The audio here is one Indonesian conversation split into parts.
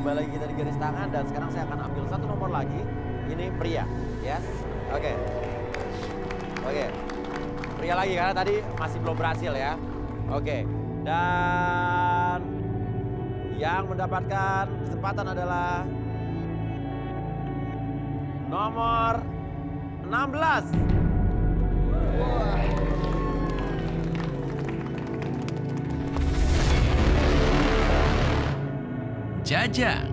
kembali lagi kita di garis tangan dan sekarang saya akan ambil satu nomor lagi. Ini pria, ya. Oke. Oke. Pria lagi karena tadi masih belum berhasil ya. Oke. Dan yang mendapatkan kesempatan adalah nomor 16. Jajang,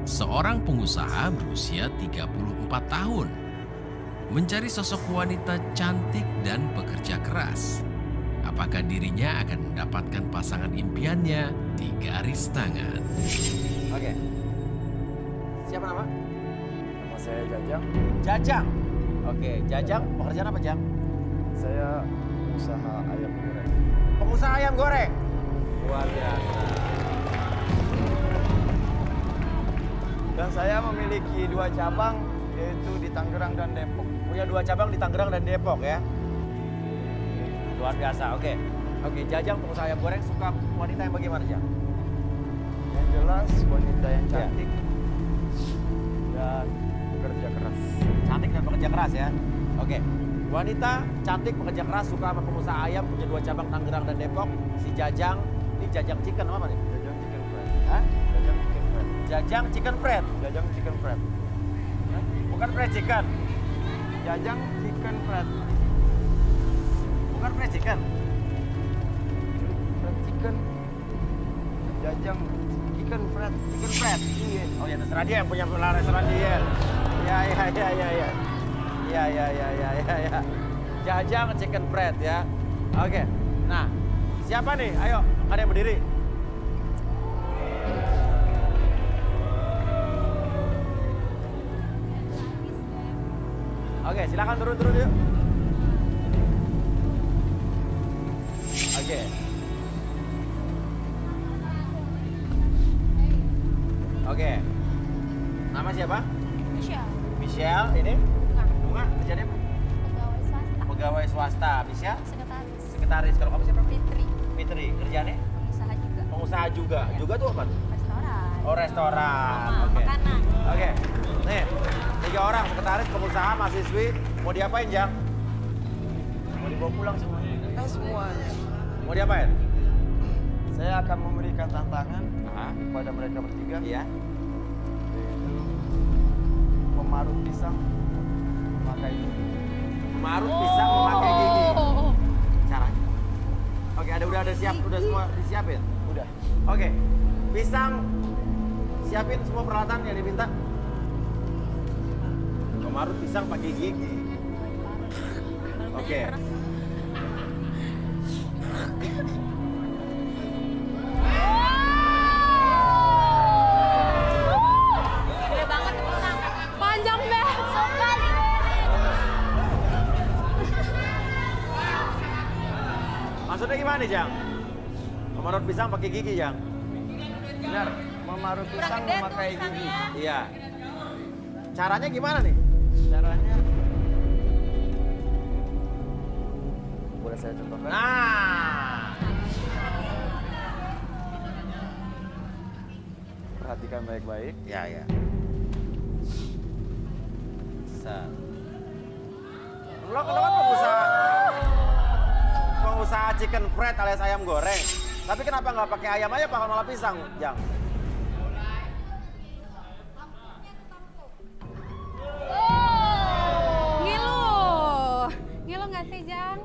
seorang pengusaha berusia 34 tahun, mencari sosok wanita cantik dan pekerja keras. Apakah dirinya akan mendapatkan pasangan impiannya di garis tangan? Oke. Siapa nama? Nama saya Jajang. Jajang. Oke, Jajang pekerjaan apa, Jang? Saya usaha ayam goreng. Pengusaha ayam goreng. Luar biasa. Dan saya memiliki 2 cabang, yaitu di Tangerang dan Depok. Punya 2 cabang di Tangerang dan Depok ya. Luar biasa. Oke. Oke, Jajang pengusaha ayam goreng suka wanita yang bagaimana, Jang? Yang jelas wanita yang cantik dan bekerja keras. Cantik dan pekerja keras ya. Oke. Wanita cantik pekerja keras suka sama pengusaha ayam punya 2 cabang Tangerang dan Depok. Si Jajang, ini Jajang Chicken apa nih? Jajang chicken fried. Hah? Jajang chicken fried. Jajang Chicken Fried. Jajang chicken fried. Bukan fried chicken. Jajang chicken fried. Bukan fried chicken. Fried chicken. Jajang chicken fried. Chicken Fried. Iya. Oh ya terserah dia yang punya restoran dia. Ya. Ya. Jajang Chicken Fried ya. Oke. Nah, siapa nih? Ayo, ada yang berdiri. Oke, silakan turun yuk. Oke. Oke. Nama siapa? Michelle, Michelle, ini? Bunga, kerjanya apa? pegawai swasta, Pegawai swasta. Michelle? sekretaris, Sekretaris. Kalau kamu siapa? Fitri, Fitri. Kerjanya? pengusaha juga, Pengusaha juga. Iya. Juga tuh apa? restoran, Oh, restoran. sama Oke. makanan. Oke. Nih, 3 orang sekretaris, pengusaha, mahasiswi. Mau diapain, Jang? Mau dibawa pulang semuanya. Semuanya. Mau diapain? Saya akan memberikan tantangan Hah? kepada mereka bertiga. Iya. Yaitu memarut pisang memakai gigi. Memarut pisang memakai gigi. Oh. Caranya? Oke, udah ada siap, udah semua disiapin. Udah. Oke, pisang siapin semua peralatan yang diminta. Memarut pisang pakai gigi. Oke. Gede banget tuh pisang, panjang deh. Maksudnya gimana nih, Jang? Memarut pisang pakai gigi, Jang? Benar, memarut pisang gede tuh memakai gigi. pisangnya. Iya. Caranya gimana nih? Caranya boleh saya contohkan? Nah. Perhatikan baik-baik. Ya. Set. Lo kan pengusaha chicken fried alias ayam goreng. Tapi kenapa nggak pakai ayam aja, pakai malah pisang, Jang? Ngilu nggak sih, Jang?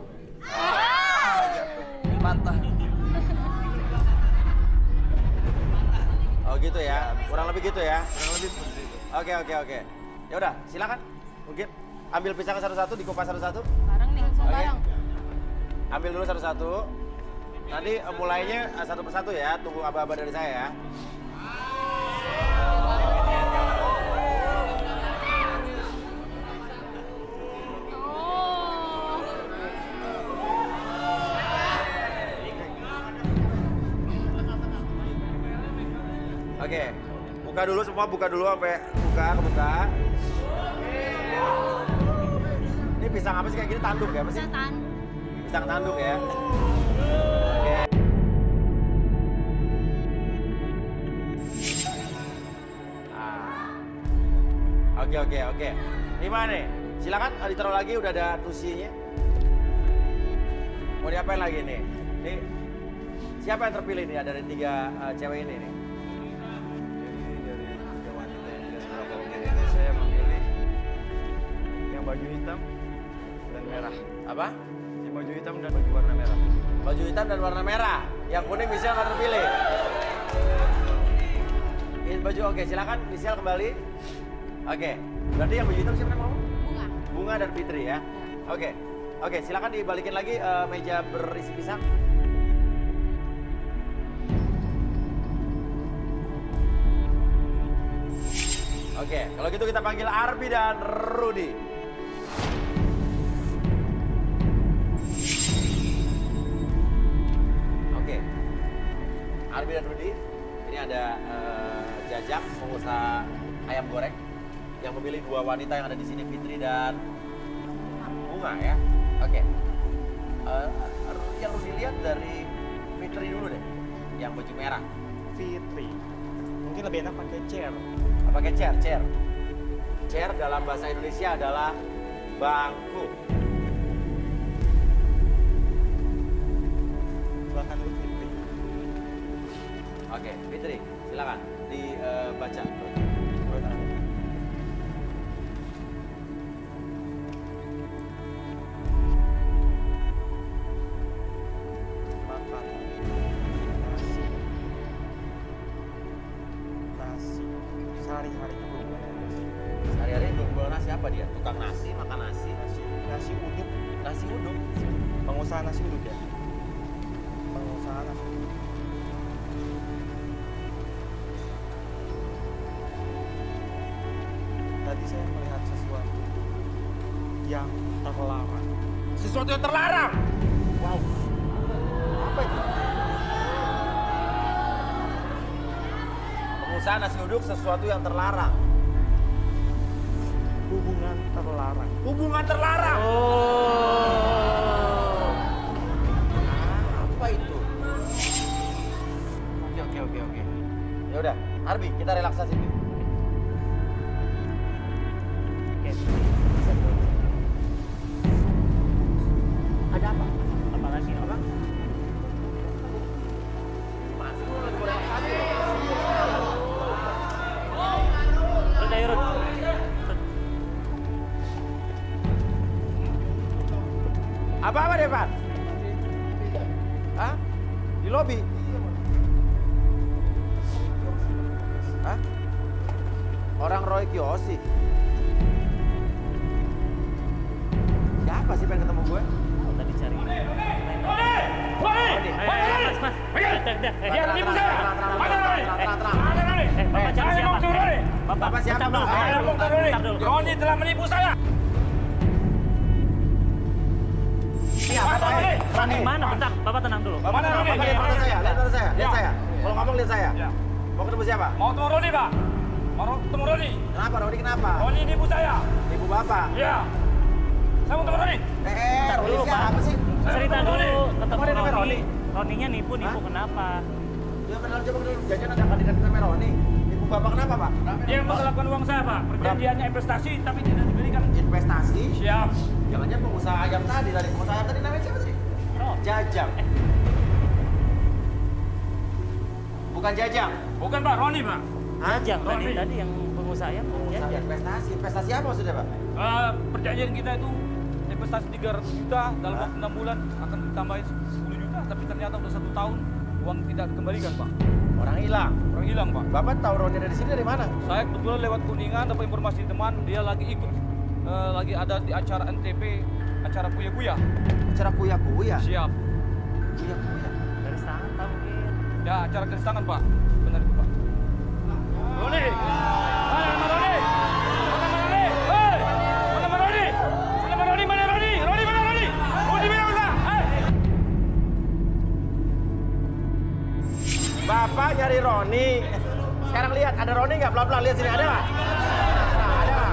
Patah. Oh gitu ya, kurang lebih gitu ya. Kurang lebih seperti itu. Oke. Ya udah, silakan. Mungkin ambil pisangnya satu-satu, dikupas satu-satu. Bareng nih, semua Oke. bareng. Ambil dulu satu-satu. Nanti mulainya satu persatu ya. Tunggu aba-aba dari saya ya. Oh. Oke. Buka dulu semua, buka dulu sampai kebuka. Ini pisang apa sih kayak gini, tanduk ya? Apa sih? Setan. Pisang tanduk ya. Oke. Oke. Ini mana nih? Silakan ditaruh lagi, udah ada tusinya. Mau diapain lagi nih? Nih, siapa yang terpilih nih dari 3 cewek ini nih? Jadi dari tiga wanita yang tidak seberapa umur ini saya memilih yang baju hitam dan merah. Apa? Yang baju hitam dan baju warna merah. Baju hitam dan warna merah. Yang kuning Michelle nggak terpilih. Ini baju oke, silakan Michelle kembali. Oke, berarti yang baju hitam siapa yang mau? Bunga. Bunga dan Fitri ya. Oke, silakan dibalikin lagi meja berisi pisang. Oke, kalau gitu kita panggil Arbi dan Rudy. Oke, Arbi dan Rudy, ini ada Jajang, pengusaha ayam goreng, yang memilih 2 wanita yang ada di sini, Fitri dan Bunga ya. Oke, yang Rudy lihat dari Fitri dulu deh, yang baju merah. Fitri. Mungkin lebih enak pakai chair. Pakai chair. Chair dalam bahasa Indonesia adalah bangku. Silakan dulu Fitri. Oke, Fitri, silakan dibaca. Buat Anda. Makan nasi sehari-hari Sehari-hari jual nasi apa dia? Tukang nasi, makan nasi. nasi uduk, Nasi uduk. pengusaha nasi uduk ya. Pengusaha nasi uduk. Tadi saya melihat sesuatu yang terlarang. Sesuatu yang terlarang. Wow. Apa itu? Pengusaha nasi uduk sesuatu yang terlarang. Hubungan terlarang. Hubungan terlarang. Apa itu? Oke. Ya udah, Arbi, kita relaksasi dulu. Ada apa? Apa lagi? Apa? Masih lu lagi relaksasi. Rut, ayo Rut. Apa deh, Pak? Hah? Di lobi? Hah? Orang Roy Kiyoshi? Siapa sih pengen ketemu gue? Oh, tadi cari ini. Ayo, mas. Dia nipu saya. Bapak cari siapa? Bapak siapa, Pak? Bentar dulu. Roni telah menipu saya. Siapa, Pak? Roni mana? Bentar, Bapak tenang dulu. Mana Roni? Bapak lihat mata saya, lihat mata saya, lihat Ya. saya. Kalau ngomong lihat saya. Ya. Mau ketemu siapa? Mau ketemu Roni, Pak? Mau ketemu Roni? Kenapa, Rodi kenapa? Roni nipu saya. Ibu Bapak. Iya. Saya mau ketemu Roni. Rodi dulu, siapa sih? Cerita Roni. dulu, ketemu Oh, dia namanya Roni. Roni? Roninya nipu Hah? kenapa? Dia kenal coba kenal jajan ada kandidat namanya Roni. Ibu Bapak kenapa, Pak? Dia yang menggelapkan uang saya, Pak. Perjanjiannya investasi tapi tidak diberikan. Investasi? Siap. Jangan-jangan pengusaha ayam tadi, pengusaha ayam tadi namanya siapa tadi? Roni. Jajang. Bukan Jajang. Bukan, Pak. Roni, Pak. Hah? Jang Roni. tadi yang pengusaha ayam. Pengusaha Jajang. investasi. Investasi apa maksudnya, Pak? Perjanjian kita itu investasi 300 juta dalam waktu 6 bulan akan ditambahin 10 juta. Tapi ternyata udah 1 tahun uang tidak dikembalikan, Pak. Orang hilang. Orang hilang, Pak. Bapak tahu Roni dari sini dari mana? Saya kebetulan lewat Kuningan dapat informasi teman dia lagi ikut lagi ada di acara NTP, acara kuya-kuya. Acara kuya-kuya. Siap. Kuya-kuya. Dari Santa mungkin. Ya, acara keristangan, Pak. Benar itu, Pak. Roni! Mana nama Roni? Mana nama Roni? Hei! Mana nama Roni? Mana nama Roni? Mana Roni? Roni mana Roni? Roni mana enggak? Hei! Bapak nyari Roni. Sekarang lihat ada Roni nggak? Pelan-pelan lihat sini ada nggak? Ada nggak?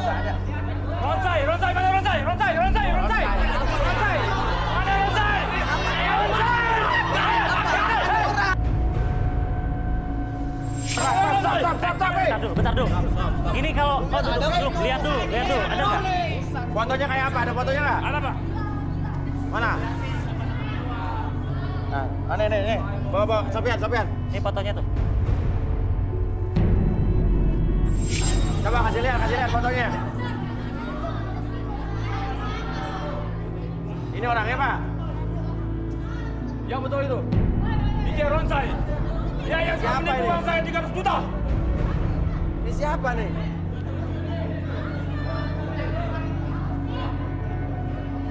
Ada. Ronsai, Ronsai, mana Ronsai? Ronsai, Ronsai, Ronsai! Ronsai! Mana Ronsai? Ronsai! Stop. Bentar dulu. Bapak duduk dulu, lihat dulu, ada nggak? Fotonya kayak apa? Ada fotonya nggak? Ada Pak. Mana? Nah, nih. Bawa, Sofian. Ini fotonya tuh. Coba kasih lihat fotonya. Ini orangnya, Pak. Ya betul itu. DJ Ronsai. Dia yang sudah Siapa menipu ini? uang saya 300 juta. Ini siapa nih?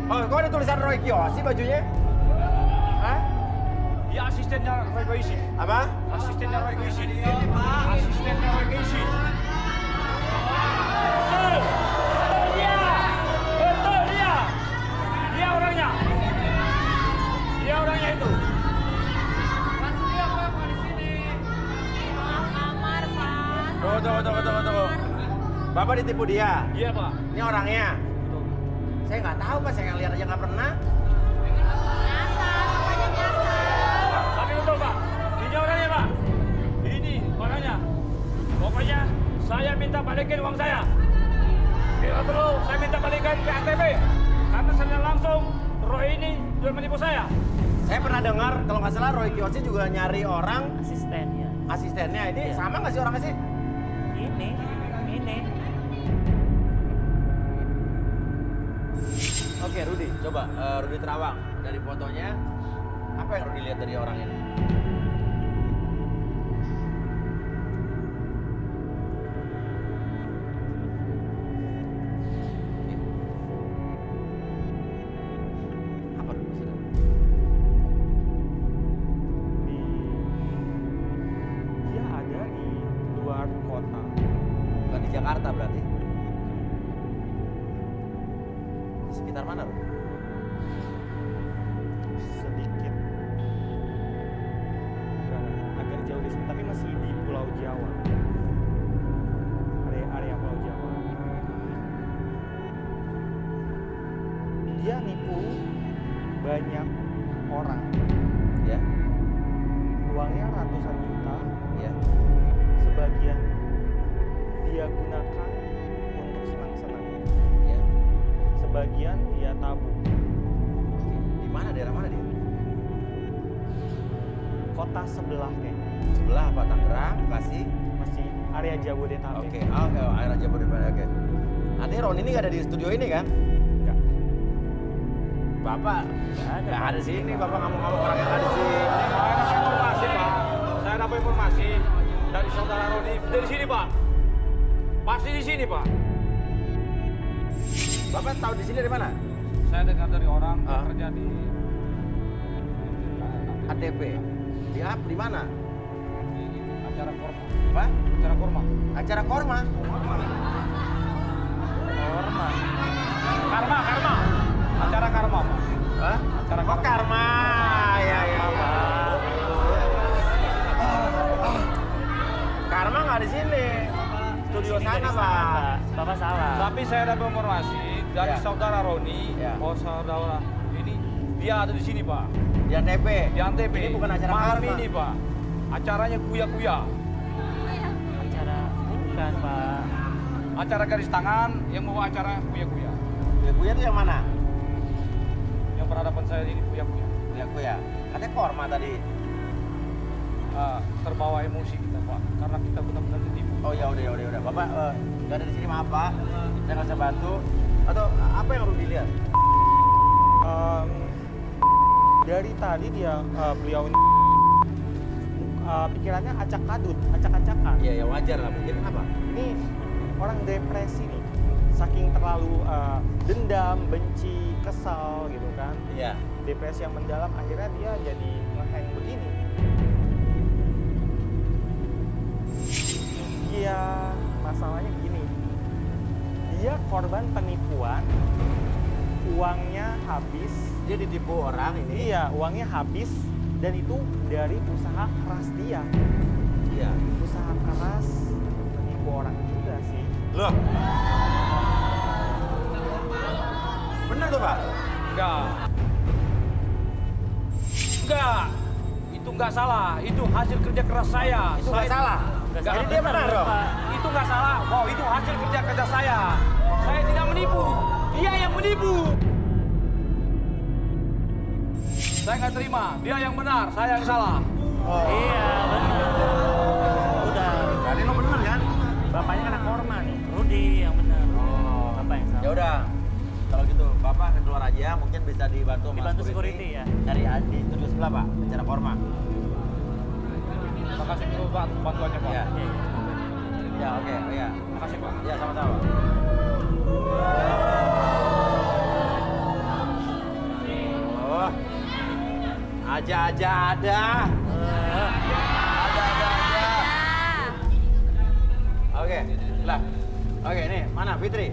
Oh, kok ada tulisan Roy Kiyoshi bajunya? Hah? Dia asistennya Roy Kiyoshi. Apa? Asistennya Roy Kiyoshi. Asistennya Roy Kiyoshi. Betul dia. Dia orangnya. Dia orangnya itu. Kamar, Pak. Tunggu. Bapak ditipu dia. Iya Pak. Ini orangnya. Saya nggak tahu, Pak. Saya lihat aja nggak pernah. Nyasar, namanya nyasar. Tapi betul Pak. Ini orangnya Pak. Ini orangnya. Pokoknya saya minta balikin uang saya. Bila perlu saya minta balikan ke ATP. Karena saya langsung Roy ini sudah menipu saya. Saya pernah dengar kalau nggak salah Roy Kiyoshi juga nyari orang Asistennya. asistennya. Ini Iya. sama nggak sih orangnya sih? Ini. Oke, Rudi. Coba Rudi Terawang. Dari fotonya, apa yang Rudi lihat dari orang ini? Apa Rudi maksudnya? Dia ada di luar kota. Bukan di Jakarta berarti? Di sekitar mana, Rudi? Sedikit agak jauh di sini, tapi masih di Pulau Jawa. Area Pulau Jawa. Dia nipu banyak orang. Ya, Uangnya ratusan juta. ya. Sebagian dia gunakan untuk senang-senang. Ya. Sebagian dia tabung. Oke. Di mana, daerah mana dia? Kota sebelah kayaknya. Sebelah apa? Tangerang, Bekasi? Masih area Jabodetabek. Oke, area Jabodetabek. Oke. Nanti Ron ini nggak ada di studio ini kan? Enggak. Bapak nggak ada di sini. Bapak ngomong-ngomong orang yang ada di sini. Saya dapat informasi Pak. Saya dapat informasi dari saudara Roni dari sini Pak. Pasti di sini Pak. Bapak tahu di sini dari mana? Saya dengar dari orang yang Ah. kerja di ATP. Di mana? acara korma. Apa? Acara korma. Acara korma. Karma. Acara karma Pak. Hah? Acara Oh, karma. Ya. Karma nggak di sini. Studio Sini sana, dari Pak. Bapak salah. Tapi saya dapat informasi dari Ya. saudara Roni, Ya. oh saudara ini dia ada di sini Pak. Di ATP. Di Antv. Ini bukan acara malam karma. ini Pak. Acaranya kuya-kuya. Acara bukan, Pak. Acara garis tangan yang mau acara kuya-kuya. Kuya itu yang mana? Yang berhadapan saya ini kuya-kuya. Kuya. Katanya korma tadi. Terbawa emosi kita Pak, karena kita benar-benar ditipu. Oh ya udah. Bapak nggak ada di sini, maaf Pak. Saya nggak bisa bantu. Atau apa yang Rudi lihat? Dari tadi beliau ini pikirannya acak-acakan. Iya ya wajar lah. Mungkin apa? Ini orang depresi nih, saking terlalu dendam, benci, kesal gitu kan. Iya. Depresi yang mendalam, akhirnya dia jadi ngehang begini. Iya, masalahnya gini. Dia korban penipuan, uangnya habis. Dia ditipu orang ini. Iya, uangnya habis dan itu dari usaha keras dia. Iya. Usaha keras menipu orang juga sih. Loh. Bener tuh Pak? Enggak. Itu enggak salah. Itu hasil kerja keras saya. Itu nggak salah. Nggak Jadi salah. dia benar dong. Pak. itu nggak salah. Wow, itu hasil kerja saya. Saya tidak menipu. Dia yang menipu. Saya nggak terima. Dia yang benar, saya yang salah. Iya, benar. Udah. Berarti lo bener kan? Bapaknya kan anak korma nih. Rudi yang benar. Bapak yang salah. Ya udah. Kalau gitu, Bapak keluar aja, mungkin bisa dibantu sama Dibantu security ya. Cari di studio sebelah, Pak, acara Korma. Terima kasih dulu Pak bantuannya Pak. Iya. Iya, iya. Ya, oke, iya. Terima kasih Pak. Ya, sama-sama. Oh, aja-aja ada. Ada-ada aja. Oke, lah. Oke, nih, mana Fitri?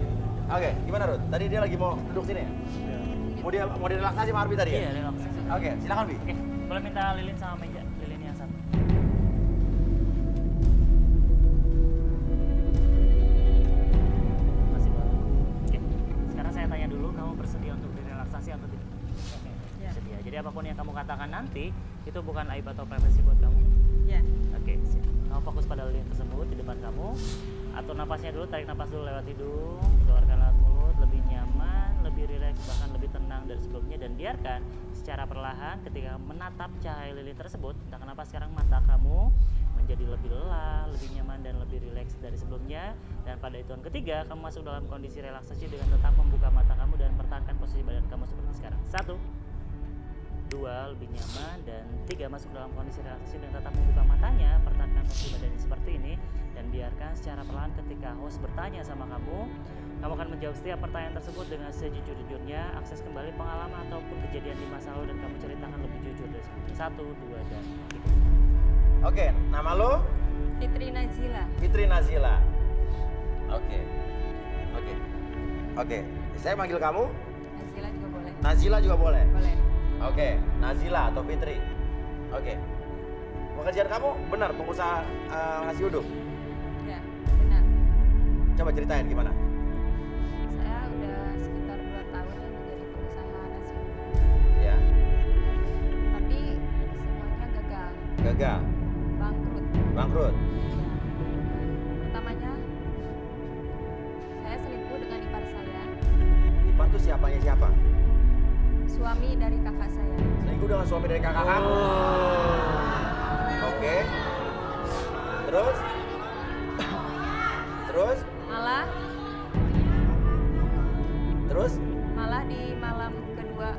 Oke, gimana Ruth? Tadi dia lagi mau duduk sini ya? Mau direlaksasi sama Arbi tadi ya? Iya, relaksasi. Oke, silakan Bi. Oke, boleh minta lilin sama meja. Lilin yang satu. Masih boleh. Oke, sekarang saya tanya dulu, kamu bersedia untuk direlaksasi atau tidak? Oke, bersedia. Jadi apapun yang kamu katakan nanti, itu bukan aib atau privasi buat kamu. Ya. Oke, siap. Kamu fokus pada lilin tersebut di depan kamu. Atur napasnya dulu, tarik napas dulu lewat hidung, keluarkan lewat mulut, lebih nyaman, lebih rileks, bahkan lebih tenang dari sebelumnya. Dan biarkan secara perlahan ketika menatap cahaya lilin tersebut, entah kenapa sekarang mata kamu menjadi lebih lelah, lebih nyaman, dan lebih rileks dari sebelumnya. Dan pada hitungan ketiga, kamu masuk dalam kondisi relaksasi dengan tetap membuka mata kamu dan pertahankan posisi badan kamu seperti sekarang. 1, 2, lebih nyaman, dan 3, masuk dalam kondisi relaksasi dan tetap membuka matanya, pertahankan posisi badannya seperti ini, dan biarkan secara perlahan ketika host bertanya sama kamu akan menjawab setiap pertanyaan tersebut dengan sejujur-jujurnya, akses kembali pengalaman ataupun kejadian di masa lalu, dan kamu ceritakan lebih jujur dari sebelumnya. 1, 2, dan 3. Oke, nama lo? Fitri Nazila. Fitri Nazila. Oke. Oke, saya manggil kamu? Nazila juga boleh. Nazila juga boleh? Boleh. Oke, Nazila atau Fitri. Oke. Pekerjaan kamu benar pengusaha nasi uduk? Ya, benar. Coba ceritain gimana? Saya udah sekitar 2 tahun ya menjadi pengusaha nasi uduk. Ya, Tapi semuanya gagal. gagal, Bangkrut. bangkrut. Ya. Pertamanya, saya selingkuh dengan ipar saya. Ipar tuh siapanya siapa? Suami dari kakak saya. Selingkuh dengan suami dari kakak kamu? Oke. Terus? Terus? Malah di malam kedua